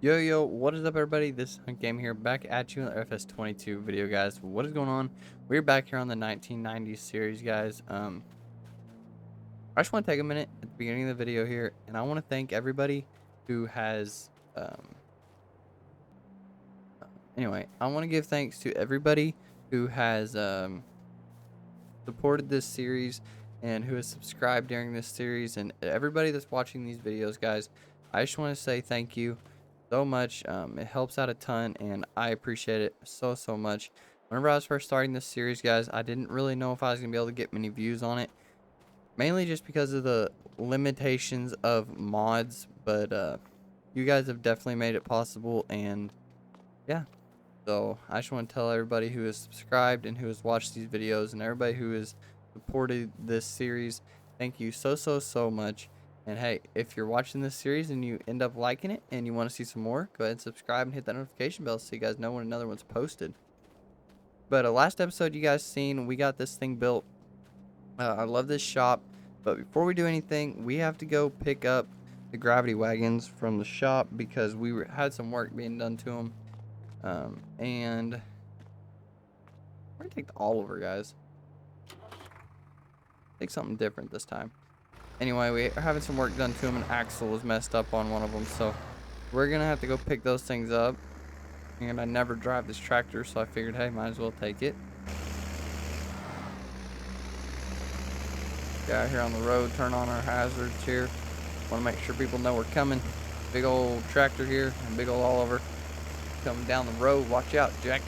Yo, what is up, everybody? This is Hunt Game here, back at you in the fs22 video, guys. What is going on? We're back here on the 1990s series, guys. I just want to take a minute at the beginning of the video here, and I want to thank everybody who has, anyway, I want to give thanks to everybody who has, supported this series and who has subscribed during this series, and everybody that's watching these videos, guys. I just want to say thank you so much. It helps out a ton, and I appreciate it so much. Whenever I was first starting this series, guys, I didn't really know if I was gonna be able to get many views on it, mainly just because of the limitations of mods, but you guys have definitely made it possible, and yeah. So I just want to tell everybody who has subscribed and who has watched these videos and everybody who has supported this series, thank you so much. And hey, if you're watching this series and you end up liking it and you want to see some more, go ahead and subscribe and hit that notification bell so you guys know when another one's posted. But last episode you guys seen, we got this thing built. I love this shop, but before we do anything, we have to go pick up the gravity wagons from the shop because had some work being done to them. And we're gonna take the Oliver, guys. Take something different this time. Anyway, we are having some work done to them. An axle was messed up on one of them, so we're gonna have to go pick those things up. And I never drive this tractor, so I figured, hey, might as well take it. Get out here on the road, turn on our hazards here. Want to make sure people know we're coming. Big old tractor here, and big old Oliver coming down the road. Watch out, Jack.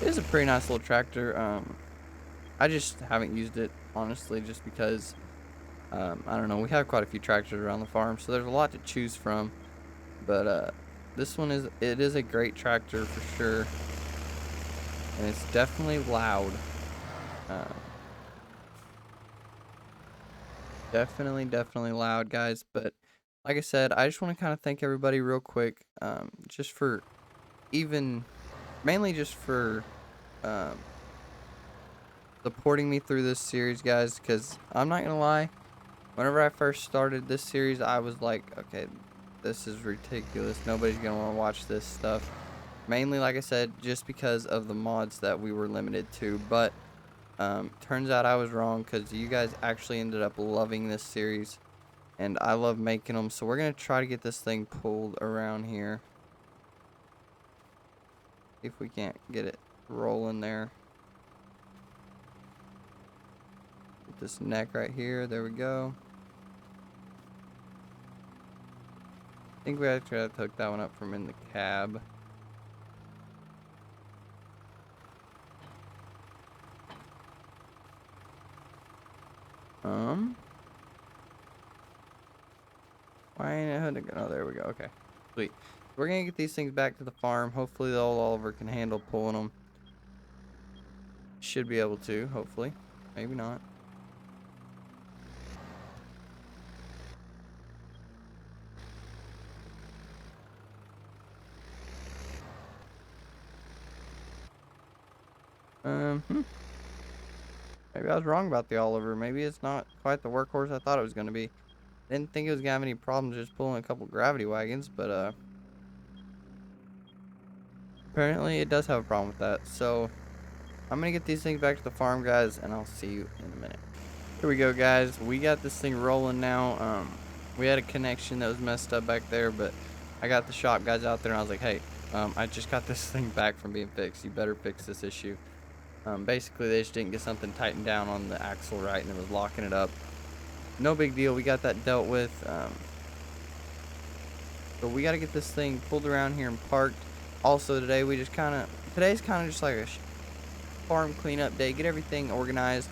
It is a pretty nice little tractor. I just haven't used it, honestly, just because, I don't know, we have quite a few tractors around the farm, so there's a lot to choose from. But this one is a great tractor for sure, and it's definitely loud. Definitely loud, guys. But like I said, I just want to kind of thank everybody real quick, just for mainly just for supporting me through this series, guys, because I'm not gonna lie, whenever I first started this series, I was like, okay, this is ridiculous, nobody's gonna want to watch this stuff, mainly, like I said, just because of the mods that we were limited to. But turns out I was wrong, because you guys actually ended up loving this series, and I love making them. So we're gonna try to get this thing pulled around here, if we can't get it rolling there. Get this neck right here. There we go. I think we actually have to hook that one up from in the cab. Why ain't it hooked? Oh, there we go. Okay, sweet. We're gonna get these things back to the farm. Hopefully the old Oliver can handle pulling them. Should be able to, hopefully. Maybe not. Maybe I was wrong about the Oliver. Maybe it's not quite the workhorse I thought it was gonna be. Didn't think it was gonna have any problems just pulling a couple gravity wagons, but apparently it does have a problem with that. So I'm gonna get these things back to the farm, guys, and I'll see you in a minute. Here we go, guys. We got this thing rolling now. We had a connection that was messed up back there, but I got the shop guys out there, and I was like, hey, I just got this thing back from being fixed. You better fix this issue. Basically, they just didn't get something tightened down on the axle right, and it was locking it up. No big deal. We got that dealt with. So we got to get this thing pulled around here and parked. Also, today's kind of just like a farm cleanup day. Get everything organized,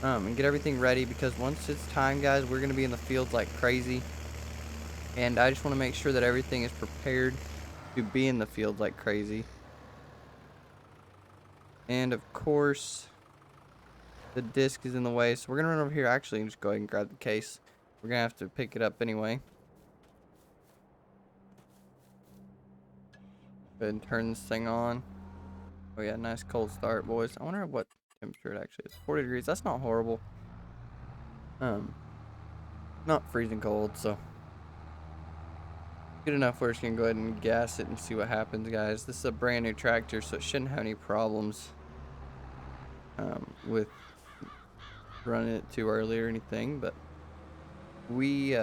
and get everything ready, because once it's time, guys, we're gonna be in the fields like crazy, and I just want to make sure that everything is prepared to be in the fields like crazy. And of course, the disc is in the way, so we're gonna run over here actually and just go ahead and grab the case. We're gonna have to pick it up anyway. Go ahead and turn this thing on. Oh yeah, nice cold start, boys. I wonder what temperature it actually is. 40 degrees. That's not horrible. Not freezing cold, so Good enough. We're just gonna go ahead and gas it and see what happens, guys. This is a brand new tractor, so it shouldn't have any problems with running it too early or anything. But we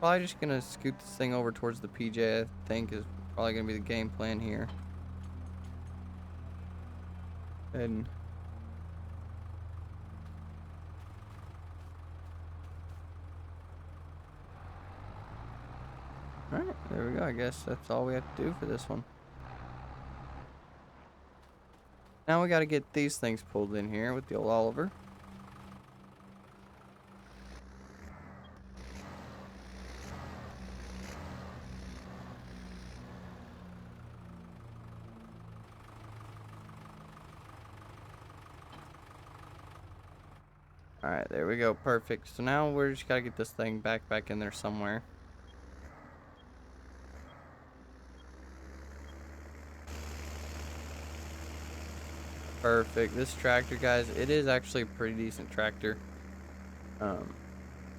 probably just gonna scoot this thing over towards the PJ. I think is probably gonna be the game plan here. And all right, there we go. I guess that's all we have to do for this one. Now we got to get these things pulled in here with the old Oliver. All right, there we go. Perfect. So now we're just got to get this thing back in there somewhere. Perfect. This tractor, guys, it is actually a pretty decent tractor. I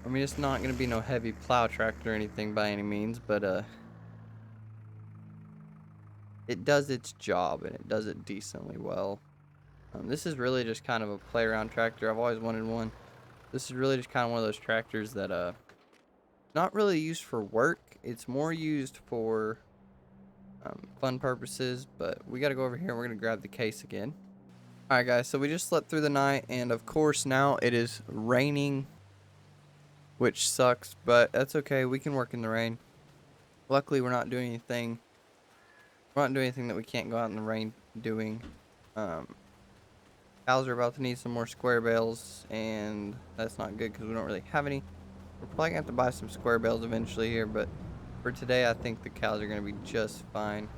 mean, it's not going to be no heavy plow tractor or anything by any means, but it does its job and it does it decently well. This is really just kind of a play around tractor. I've always wanted one. This is really just kind of one of those tractors that not really used for work. It's more used for fun purposes, but we got to go over here and we're going to grab the case again. Alright guys, so we just slept through the night, and of course now it is raining, which sucks, but that's okay. We can work in the rain. Luckily we're not doing anything. We're not doing anything that we can't go out in the rain doing. Cows are about to need some more square bales, and that's not good because we don't really have any. We're probably going to have to buy some square bales eventually here, but for today I think the cows are going to be just fine.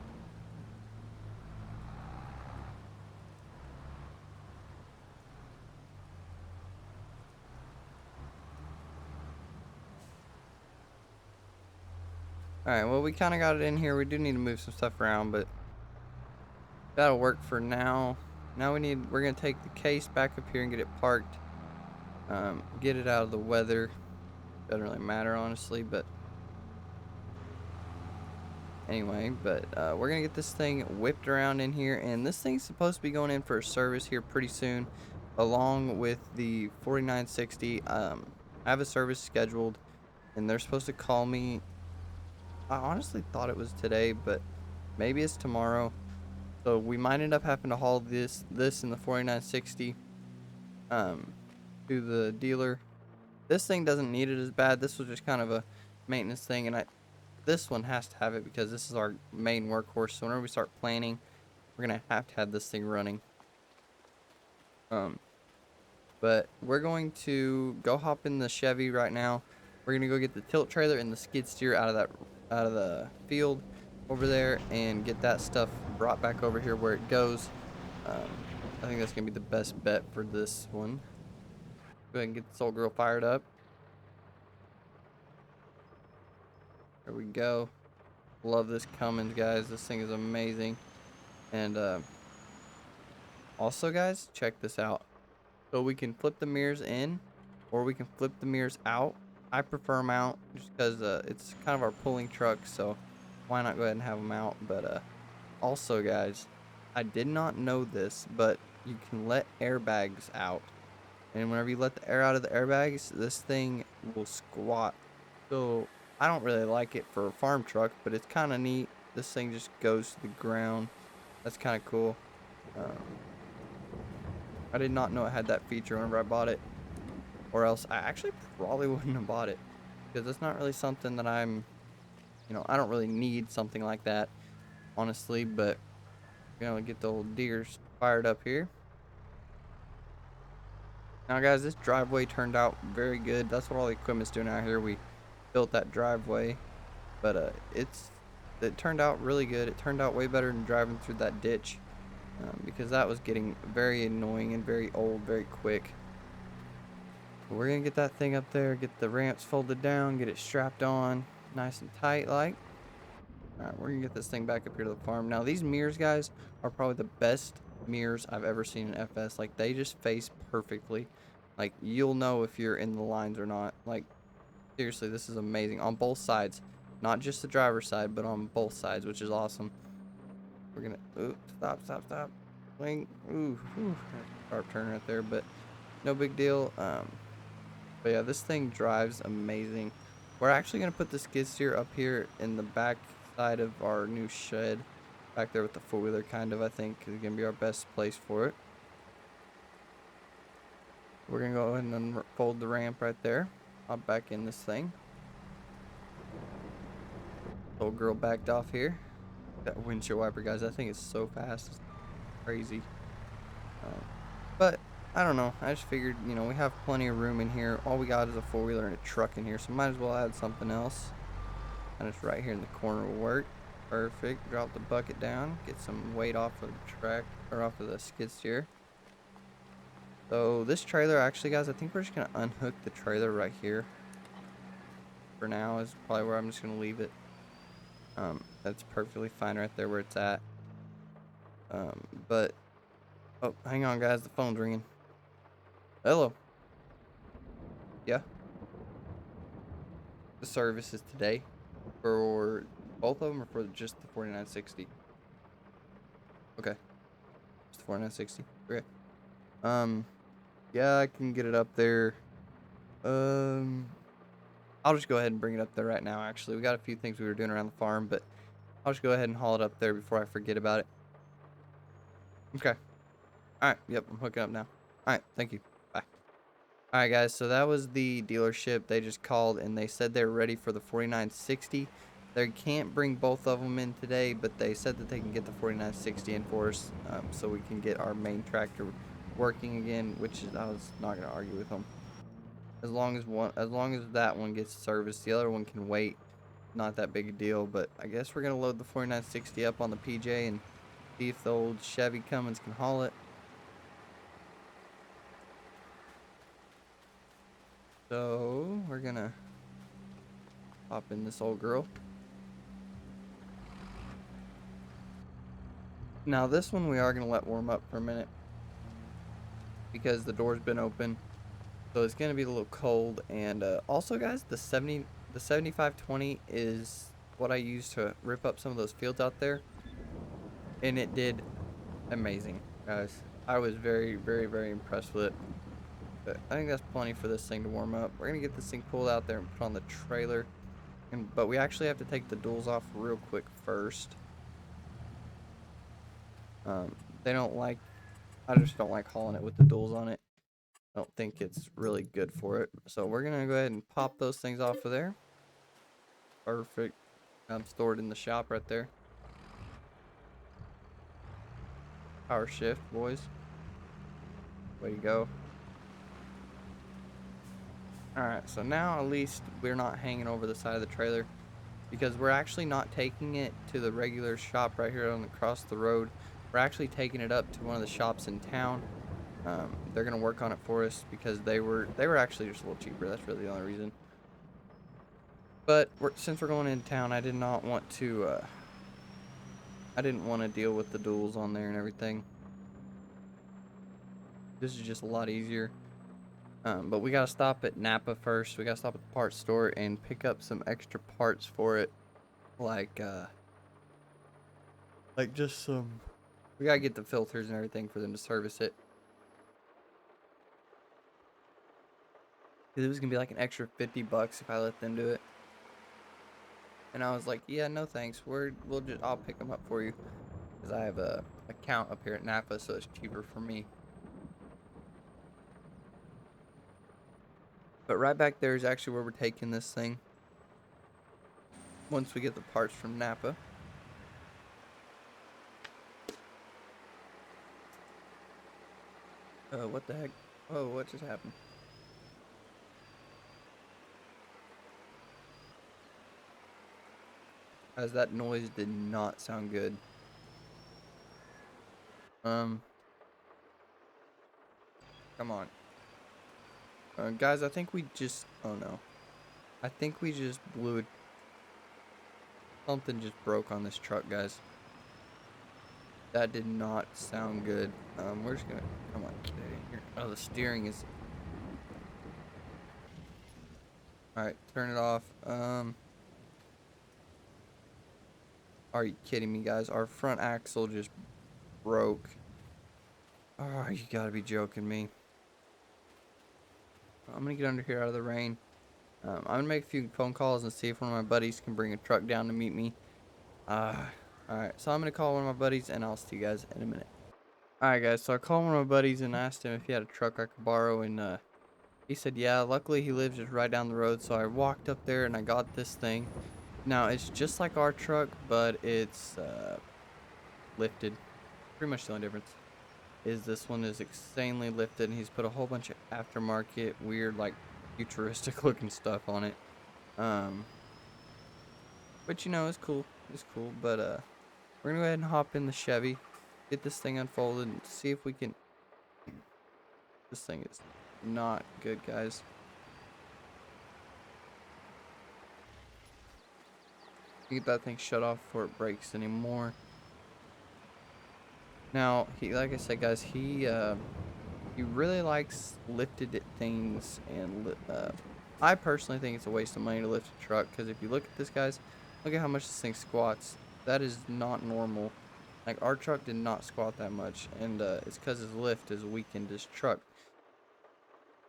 Alright, well, we kind of got it in here. We do need to move some stuff around, but that'll work for now. Now we're going to take the case back up here and get it parked. Get it out of the weather. Doesn't really matter, honestly, but anyway, we're going to get this thing whipped around in here, and this thing's supposed to be going in for a service here pretty soon, along with the 4960. I have a service scheduled, and they're supposed to call me. I honestly thought it was today, but maybe it's tomorrow. So we might end up having to haul this in the 4960 to the dealer. This thing doesn't need it as bad. This was just kind of a maintenance thing, and this one has to have it because this is our main workhorse. So whenever we start planning, we're gonna have to have this thing running. But we're going to go hop in the Chevy right now. We're gonna go get the tilt trailer and the skid steer out of the field over there and get that stuff brought back over here where it goes. I think that's gonna be the best bet for this one. Go ahead and get this old girl fired up. There we go. Love this Cummins, guys. This thing is amazing. And also, guys, check this out. So we can flip the mirrors in, or we can flip the mirrors out. I prefer them out just because it's kind of our pulling truck, so why not go ahead and have them out. But also, guys, I did not know this, but you can let airbags out, and whenever you let the air out of the airbags, this thing will squat. So I don't really like it for a farm truck, but it's kind of neat. This thing just goes to the ground. That's kind of cool. I did not know it had that feature whenever I bought it, or else I actually probably wouldn't have bought it, because it's not really something that I don't really need something like that, honestly. But get the old deers fired up here. Now, guys, this driveway turned out very good. That's what all the equipment's doing out here. We built that driveway, but it turned out really good. It turned out way better than driving through that ditch, because that was getting very annoying and very old very quick. We're gonna get that thing up there, get the ramps folded down, get it strapped on nice and tight like. Alright, we're gonna get this thing back up here to the farm. Now, these mirrors, guys, are probably the best mirrors I've ever seen in FS. Like, they just face perfectly. Like, you'll know if you're in the lines or not. Like, seriously, this is amazing on both sides. not just the driver's side, but on both sides, which is awesome. We're gonna, ooh, stop. Wing, ooh, sharp turn right there, but no big deal. But yeah, this thing drives amazing. We're actually gonna put the skid steer up here in the back side of our new shed, back there with the four-wheeler, kind of, I think, is gonna be our best place for it. We're gonna go ahead and unfold the ramp right there. Hop back in this thing. Old girl backed off here. That windshield wiper, guys, that thing is so fast. It's crazy. But I don't know. I just figured, you know, we have plenty of room in here. All we got is a four-wheeler and a truck in here, so might as well add something else. And it's right here in the corner will work. Perfect. Drop the bucket down. Get some weight off of the track, or off of the skid steer. So this trailer, actually, guys, I think we're just gonna unhook the trailer right here. For now is probably where I'm just gonna leave it. That's perfectly fine right there where it's at. But oh, hang on, guys, the phone's ringing. Hello. Yeah. The service is today for both of them, or for just the 4960? Okay, just the 4960. Okay. Yeah, I can get it up there. I'll just go ahead and bring it up there right now. Actually, we got a few things we were doing around the farm, but I'll just go ahead and haul it up there before I forget about it. Okay. All right. Yep, I'm hooking up now. All right. Thank you. Bye. All right, guys. So that was the dealership. They just called and they said they're ready for the 4960. They can't bring both of them in today, but they said that they can get the 4960 in for us, so we can get our main tractor working again. Which is, I was not gonna argue with them. As long as that one gets serviced, the other one can wait. Not that big a deal. But I guess we're gonna load the 4960 up on the PJ and see if the old Chevy Cummins can haul it. So we're gonna pop in this old girl. Now this one we are gonna let warm up for a minute because the door's been open, so it's gonna be a little cold. And also, guys, the 7520 is what I used to rip up some of those fields out there, and it did amazing, guys. I was very, very, very impressed with it. But I think that's plenty for this thing to warm up. We're gonna get this thing pulled out there and put on the trailer, but we actually have to take the duals off real quick first. They don't like, I just don't like hauling it with the duals on it. I don't think it's really good for it. So we're gonna go ahead and pop those things off of there. Perfect. I'm stored in the shop right there. Power shift, boys. Way to go. Alright, so now at least we're not hanging over the side of the trailer, because we're actually not taking it to the regular shop right here across the road. We're actually taking it up to one of the shops in town. They're gonna work on it for us because they were actually just a little cheaper. That's really the only reason. But since we're going into town, I did not want to. I didn't want to deal with the duals on there and everything. This is just a lot easier. But we gotta stop at Napa first. We gotta stop at the parts store and pick up some extra parts for it, like just some. We gotta get the filters and everything for them to service it. Cause it was gonna be like an extra $50 if I let them do it. And I was like, yeah, no thanks. I'll pick them up for you, cause I have a account up here at Napa, so it's cheaper for me. But right back there is actually where we're taking this thing once we get the parts from Napa. What the heck? Oh, what just happened? As that noise did not sound good. Come on. Guys, I think we just, oh no. I think we just blew it. Something just broke on this truck, guys. That did not sound good. We're just gonna, come on, get in here. Oh, the steering is. Alright, turn it off. Are you kidding me, guys? Our front axle just broke. Oh, you gotta be joking me. I'm gonna get under here out of the rain. I'm gonna make a few phone calls and see if one of my buddies can bring a truck down to meet me. Uh, Alright, so I'm gonna call one of my buddies and I'll see you guys in a minute. Alright guys, so I called one of my buddies and asked him if he had a truck I could borrow, and he said yeah. Luckily he lives just right down the road, so I walked up there and I got this thing. Now it's just like our truck, but it's lifted. Pretty much the only difference is this one is insanely lifted, and he's put a whole bunch of aftermarket weird, like, futuristic looking stuff on it. But you know, it's cool. It's cool. But we're gonna go ahead and hop in the Chevy, get this thing unfolded, and see if we can. This thing is not good, guys. Get that thing shut off before it breaks anymore. Now, like I said, guys, he really likes lifted things, and I personally think it's a waste of money to lift a truck, because if you look at this, guys, look at how much this thing squats. That is not normal. Like, our truck did not squat that much, and it's because his lift has weakened his truck.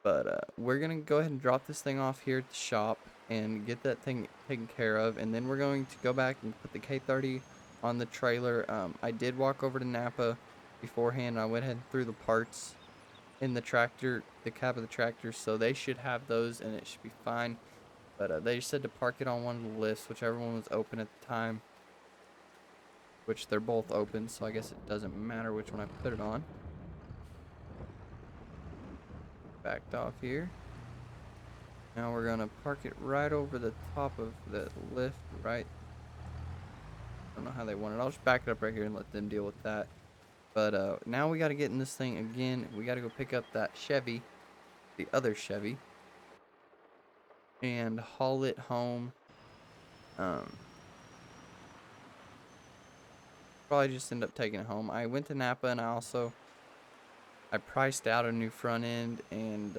But we're gonna go ahead and drop this thing off here at the shop and get that thing taken care of, and then we're going to go back and put the K30 on the trailer. I did walk over to Napa beforehand. I went ahead and threw the parts in the tractor, the cab of the tractor, so they should have those and it should be fine. But they just said to park it on one of the lifts, whichever one was open at the time, which they're both open, so I guess it doesn't matter which one I put it on. Backed off here. Now we're gonna park it right over the top of the lift, right? I don't know how they want it. I'll just back it up right here and let them deal with that. But now we got to get in this thing again. We got to go pick up that Chevy, the other Chevy, and haul it home. Probably just end up taking it home. I went to Napa and I priced out a new front end, and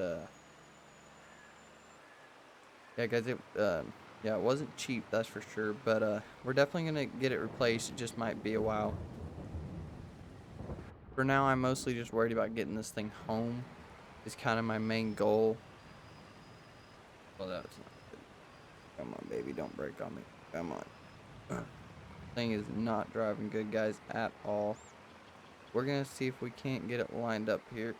yeah, guys, yeah, it wasn't cheap, that's for sure. But we're definitely gonna get it replaced. It just might be a while. For now, I'm mostly just worried about getting this thing home. Is kind of my main goal. Well, that's not good. Come on, baby, don't break on me. Come on. Thing is not driving good, guys, at all. We're gonna see if we can't get it lined up here.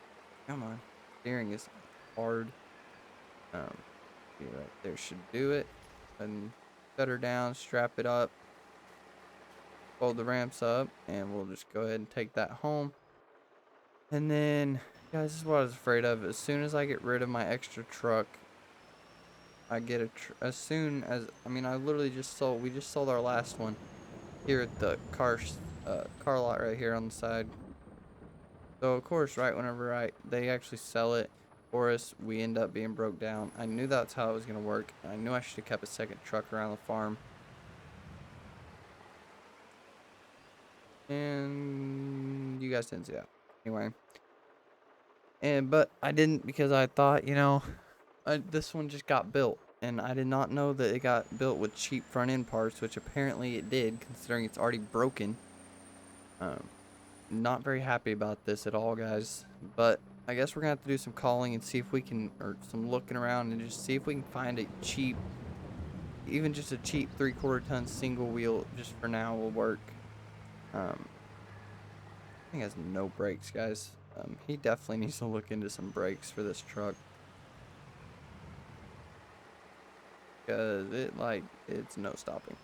Come on. Steering is hard. Right there should do it. And set her down, strap it up, fold the ramps up, and we'll just go ahead and take that home. And then, guys, this is what I was afraid of. As soon as I get rid of my extra truck, I get as soon as, I mean, I literally just sold, we just sold our last one here at the car lot right here on the side. So of course, right whenever they actually sell it for us, we end up being broke down. I knew that's how it was gonna work. I knew I should have kept a second truck around the farm. And you guys didn't see that. Anyway. But I didn't, because I thought, you know, this one just got built, and I did not know that it got built with cheap front end parts, which apparently it did, considering it's already broken. Not very happy about this at all, guys, but I guess we're gonna have to do some calling and see if we can, or some looking around, and just see if we can find a cheap, even just a cheap 3/4 ton single wheel, just for now, will work. I think it has no brakes, guys. He definitely needs to look into some brakes for this truck, because it's no stopping.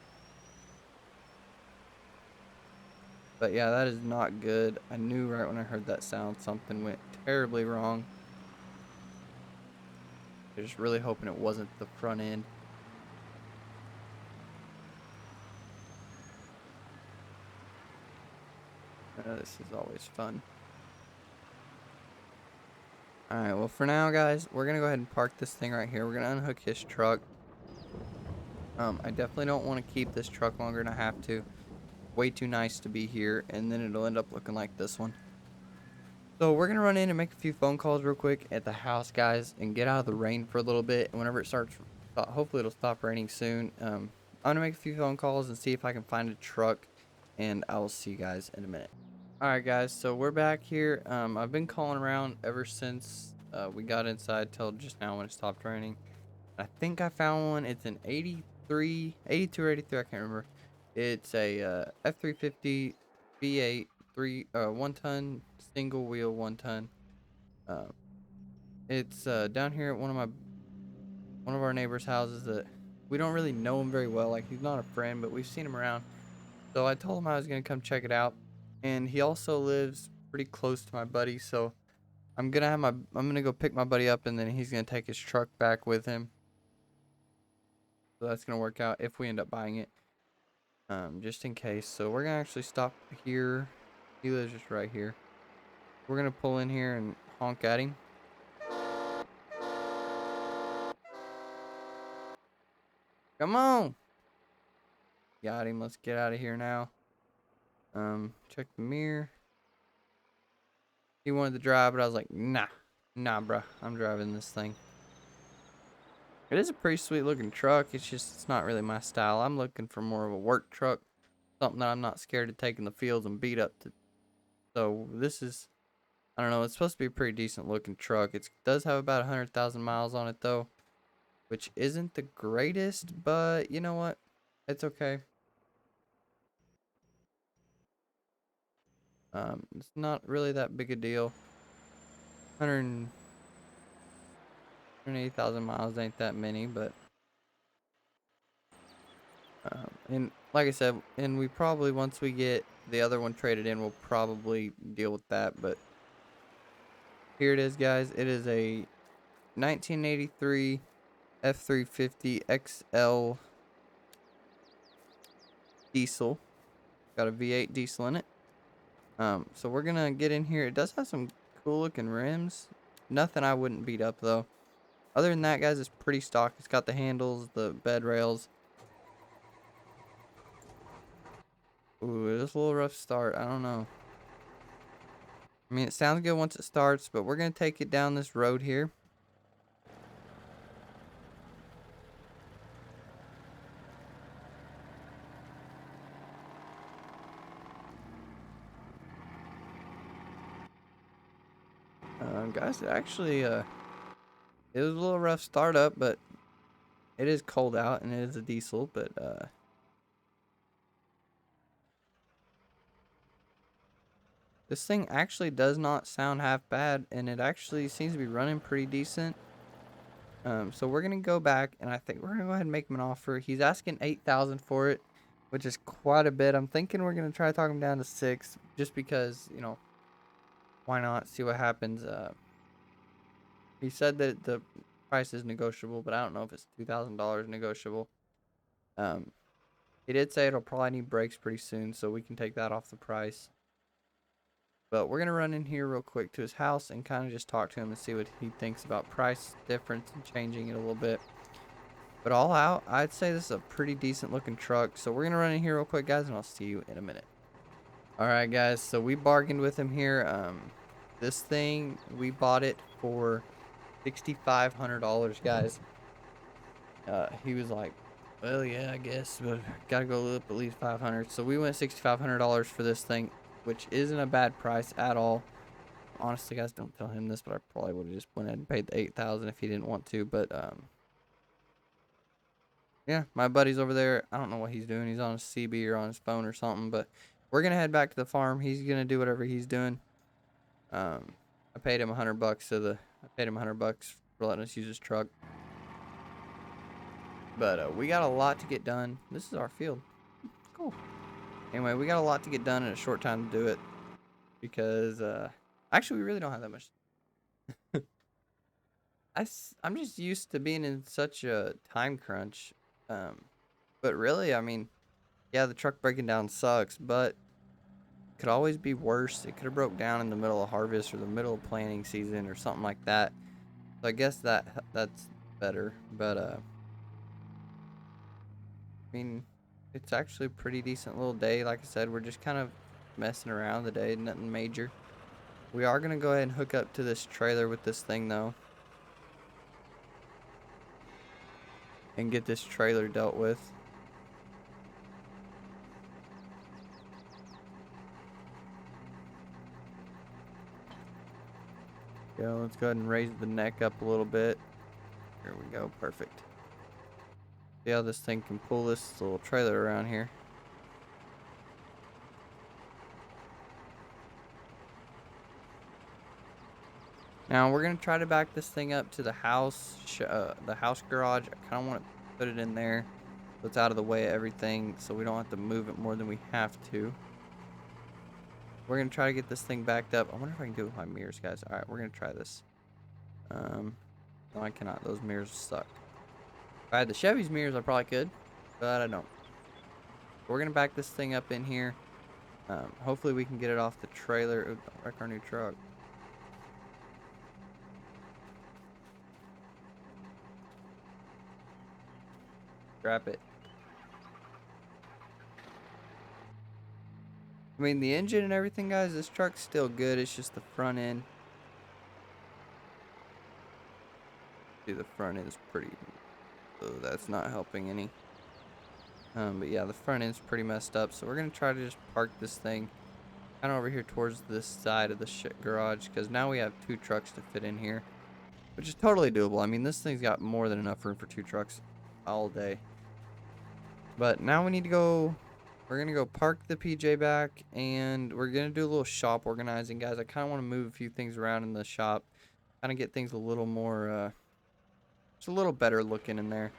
But yeah, that is not good. I knew right when I heard that sound something went terribly wrong. I'm just really hoping it wasn't the front end. This is always fun. Alright, well, for now, guys, we're going to go ahead and park this thing right here. We're going to unhook his truck. I definitely don't want to keep this truck longer than I have to. Way too nice to be here, and then it'll end up looking like this one. So we're going to run in and make a few phone calls real quick at the house, guys, and get out of the rain for a little bit. And whenever it hopefully it'll stop raining soon. I'm going to make a few phone calls and see if I can find a truck and I will see you guys in a minute. All right, guys, so we're back here. I've been calling around ever since we got inside till just now when it stopped raining. I think I found one. It's an 83, 82 or 83, I can't remember. It's a F350 V8 1-ton single wheel 1-ton. Uh, it's down here at one of our neighbors' houses that we don't really know him very well. Like, he's not a friend, but we've seen him around. So I told him I was gonna come check it out, and he also lives pretty close to my buddy. So I'm gonna go pick my buddy up, and then he's gonna take his truck back with him. So that's gonna work out if we end up buying it, just in case. So we're gonna actually stop here. He lives just right here. We're gonna pull in here and honk at him. Come on. Got him. Let's get out of here now. Check the mirror. He wanted to drive, but I was like, nah, bruh. I'm driving this thing. It is a pretty sweet looking truck. It's not really my style. I'm looking for more of a work truck, something that I'm not scared to take in the fields and beat up to. So this is, I don't know, it's supposed to be a pretty decent looking truck. It does have about 100,000 miles on it though, which isn't the greatest, but you know what? It's okay. It's not really that big a deal. 180,000 miles ain't that many, but and like I said, and we probably, once we get the other one traded in, we'll probably deal with that. But here it is, guys. It is a 1983 F350 XL diesel. Got a V8 diesel in it. So we're gonna get in here. It does have some cool looking rims. Nothing I wouldn't beat up though. Other than that, guys, it's pretty stock. It's got the handles, the bed rails. Ooh, it is a little rough start. I don't know. I mean, it sounds good once it starts, but we're going to take it down this road here. Guys, it actually, it was a little rough startup, but it is cold out and it is a diesel, but, this thing actually does not sound half bad, and it actually seems to be running pretty decent. So we're gonna go back, and I think we're gonna go ahead and make him an offer. He's asking 8,000 for it, which is quite a bit. I'm thinking we're gonna try to talk him down to 6, just because, you know, why not? See what happens. He said that the price is negotiable, but I don't know if it's $2,000 negotiable. He did say it'll probably need brakes pretty soon, so we can take that off the price. But we're gonna run in here real quick to his house and kind of just talk to him and see what he thinks about price difference and changing it a little bit. But all out, I'd say this is a pretty decent looking truck. So we're gonna run in here real quick, guys, and I'll see you in a minute. All right, guys. So we bargained with him here. This thing, we bought it for $6,500, guys. He was like, well, yeah, I guess, but gotta go up at least 500. So we went $6,500 for this thing, which isn't a bad price at all. Honestly, guys, don't tell him this, but I probably would have just went ahead and paid the 8,000 if he didn't want to. But yeah, my buddy's over there. I don't know what he's doing. He's on his CB or on his phone or something. But we're gonna head back to the farm. He's gonna do whatever he's doing. I paid him $100 I paid him $100 for letting us use his truck. But we got a lot to get done. This is our field. Cool. Anyway, we got a lot to get done in a short time to do it, because actually we really don't have that much. I'm just used to being in such a time crunch. But really, I mean, yeah, the truck breaking down sucks, but it could always be worse. It could have broke down in the middle of harvest or the middle of planting season or something like that. So I guess that's better. But I mean, it's actually a pretty decent little day. Like I said, we're just kind of messing around today, nothing major. We are gonna go ahead and hook up to this trailer with this thing though, and get this trailer dealt with. Go. Let's go ahead and raise the neck up a little bit. Here we go. Perfect. See how this thing can pull this little trailer around here. Now we're gonna try to back this thing up to the house garage. I kind of want to put it in there so it's out of the way of everything, so we don't have to move it more than we have to. We're gonna try to get this thing backed up. I wonder if I can do it with my mirrors, guys. All right, we're gonna try this. No, I cannot. Those mirrors suck. If I had the Chevy's mirrors, I probably could, but I don't. We're gonna back this thing up in here. Hopefully we can get it off the trailer. Ooh, don't wreck our new truck. Scrap it. I mean, the engine and everything, guys, this truck's still good. It's just the front end. See, the front end's pretty... Oh, that's not helping any. But yeah, the front end's pretty messed up. So we're going to try to just park this thing kind of over here towards this side of the garage, because now we have 2 trucks to fit in here, which is totally doable. I mean, this thing's got more than enough room for 2 trucks all day. But now we need to go... We're going to go park the PJ back, and we're going to do a little shop organizing, guys. I kind of want to move a few things around in the shop, kind of get things a little more, just a little better looking in there.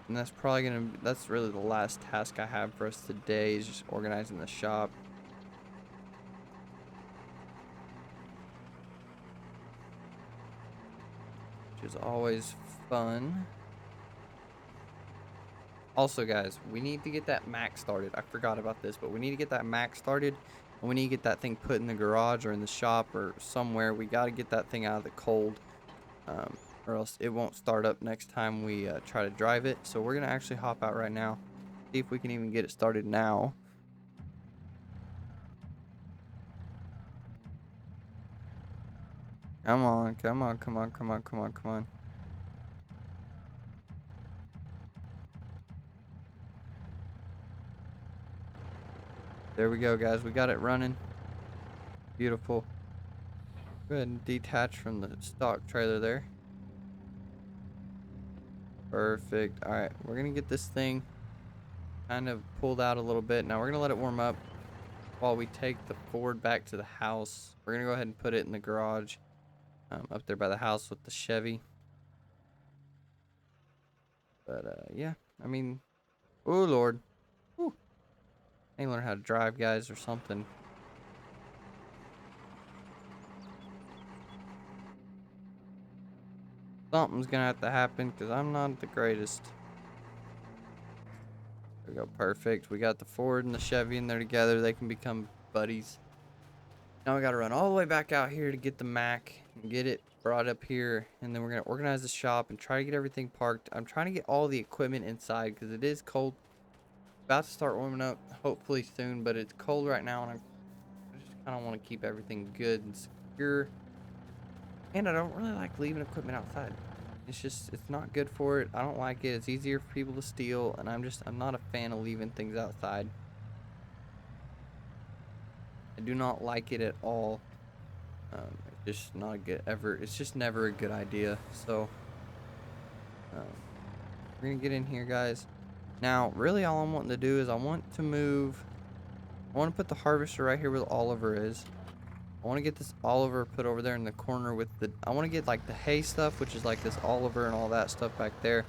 And that's probably going to, that's really the last task I have for us today, is just organizing the shop. Which is always fun. Also, guys, we need to get that Mac started. I forgot about this, but we need to get that Mac started. And we need to get that thing put in the garage or in the shop or somewhere. We got to get that thing out of the cold, or else it won't start up next time we try to drive it. So we're going to actually hop out right now, see if we can even get it started now. Come on, come on, come on, come on, come on, come on. There we go, guys. We got it running. Beautiful. Go ahead and detach from the stock trailer there. Perfect. All right, we're gonna get this thing kind of pulled out a little bit. Now we're gonna let it warm up while we take the Ford back to the house. We're gonna go ahead and put it in the garage, up there by the house with the Chevy. But yeah, I mean, oh Lord. Whew. I need to learn how to drive, guys, or something. Something's gonna have to happen, because I'm not the greatest. There we go, perfect. We got the Ford and the Chevy in there together. They can become buddies. Now we gotta run all the way back out here to get the Mac and get it brought up here, and then we're gonna organize the shop and try to get everything parked. I'm trying to get all the equipment inside because it is cold. About to start warming up hopefully soon, but it's cold right now, and I just kind of want to keep everything good and secure. And I don't really like leaving equipment outside. It's not good for it. I don't like it. It's easier for people to steal, and I'm not a fan of leaving things outside. I do not like it at all. It's just not a good it's just never a good idea. So we're gonna get in here, guys. Now really all I'm wanting to do is I want to put the harvester right here where Oliver is. I want to get this Oliver put over there in the corner with I want to get like the hay stuff, which is like this Oliver and all that stuff back there.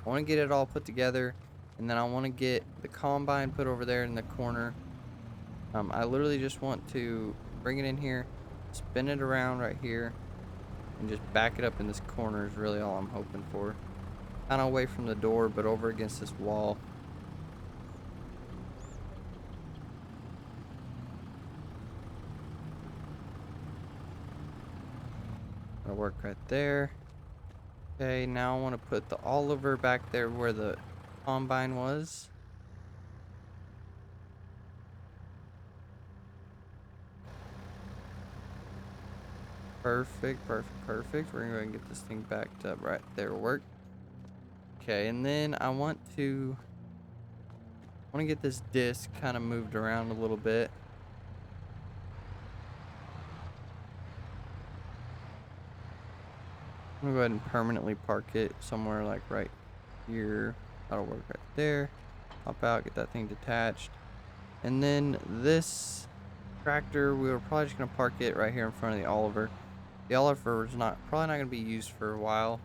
I want to get it all put together, and then I want to get the combine put over there in the corner. I literally just want to bring it in here, spin it around right here, and just back it up in this corner is really all I'm hoping for. Kind of away from the door, but over against this wall. That'll work right there. Okay, now I want to put the Oliver back there where the combine was. Perfect, perfect, perfect. We're gonna get this thing backed up right there. Work. Okay, and then I want to get this disc kind of moved around a little bit. I'm gonna go ahead and permanently park it somewhere like right here. That'll work right there. Hop out, get that thing detached. And then this tractor, we were probably just gonna park it right here in front of the Oliver. The Oliver is probably not gonna be used for a while.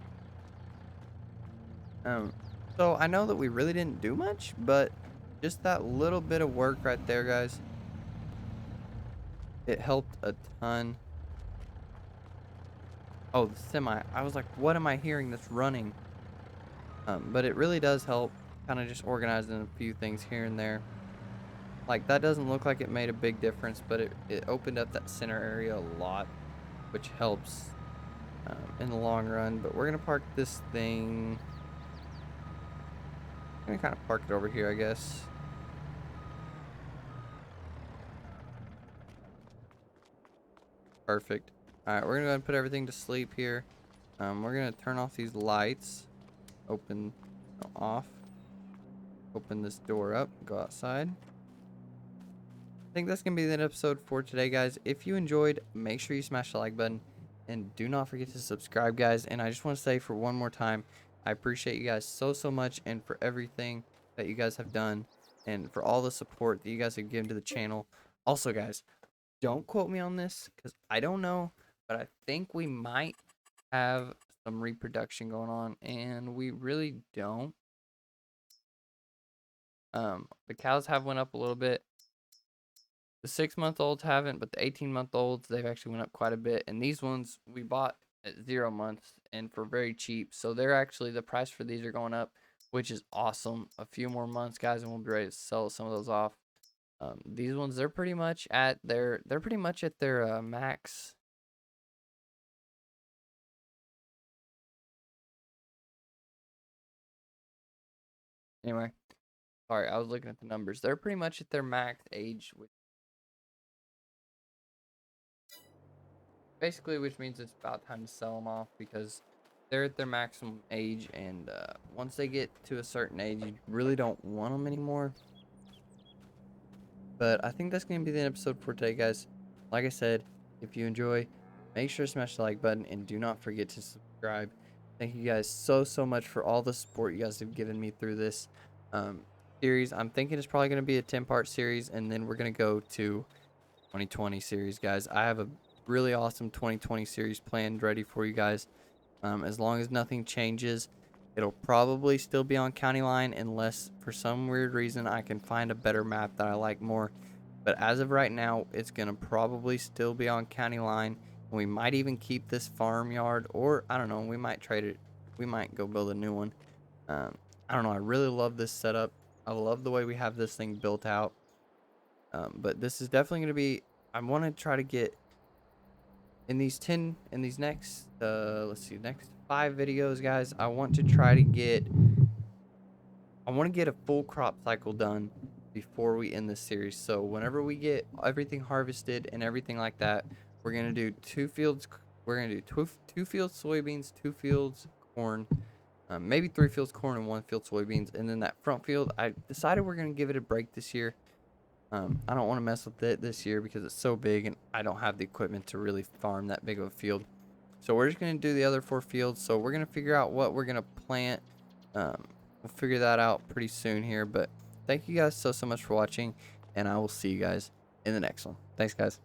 So I know that we really didn't do much, but just that little bit of work right there, guys, it helped a ton. Oh, the semi. I was like, what am I hearing that's running? But it really does help kind of just organizing a few things here and there. Like, that doesn't look like it made a big difference, but it opened up that center area a lot, which helps in the long run. But we're going to park this thing. I'm going to kind of park it over here, I guess. Perfect. All right, we're going to go ahead and put everything to sleep here. We're going to turn off these lights. Open, off. Open this door up. Go outside. I think that's going to be the episode for today, guys. If you enjoyed, make sure you smash the like button. And do not forget to subscribe, guys. And I just want to say for one more time, I appreciate you guys so much. And for everything that you guys have done. And for all the support that you guys have given to the channel. Also, guys, don't quote me on this because I don't know. But I think we might have some reproduction going on. And we really don't. The cows have went up a little bit. The 6-month-olds haven't, but the 18-month-olds, they've actually went up quite a bit. And these ones we bought at 0 months and for very cheap. So they're actually, the price for these are going up, which is awesome. A few more months, guys, and we'll be ready to sell some of those off. These ones, they're pretty much at their max. Anyway, sorry, I was looking at the numbers. They're pretty much at their max age, which basically, which means it's about time to sell them off because they're at their maximum age, and once they get to a certain age, you really don't want them anymore. But I think that's going to be the episode for today, guys. Like I said, if you enjoy, make sure to smash the like button and do not forget to subscribe. Thank you guys so much for all the support you guys have given me through this series. I'm thinking it's probably going to be a 10-part series, and then we're going to go to 2020 series, guys. I have a really awesome 2020 series planned ready for you guys. As long as nothing changes, it'll probably still be on County Line unless for some weird reason I can find a better map that I like more. But as of right now, it's gonna probably still be on County Line, and we might even keep this farmyard, or I don't know, we might trade it. We might go build a new one. I don't know. I really love this setup. I love the way we have this thing built out. But this is definitely gonna be. I want to try to get in these next let's see, next 5 videos, guys. I want to get a full crop cycle done before we end this series. So whenever we get everything harvested and everything like that, we're gonna do 2 fields. We're gonna do two fields soybeans, 2 fields corn, maybe 3 fields corn and 1 field soybeans. And then that front field, I decided we're gonna give it a break this year. I don't want to mess with it this year because it's so big and I don't have the equipment to really farm that big of a field. So we're just going to do the other 4 fields. So we're going to figure out what we're going to plant. We'll figure that out pretty soon here. But thank you guys so much for watching. And I will see you guys in the next one. Thanks, guys.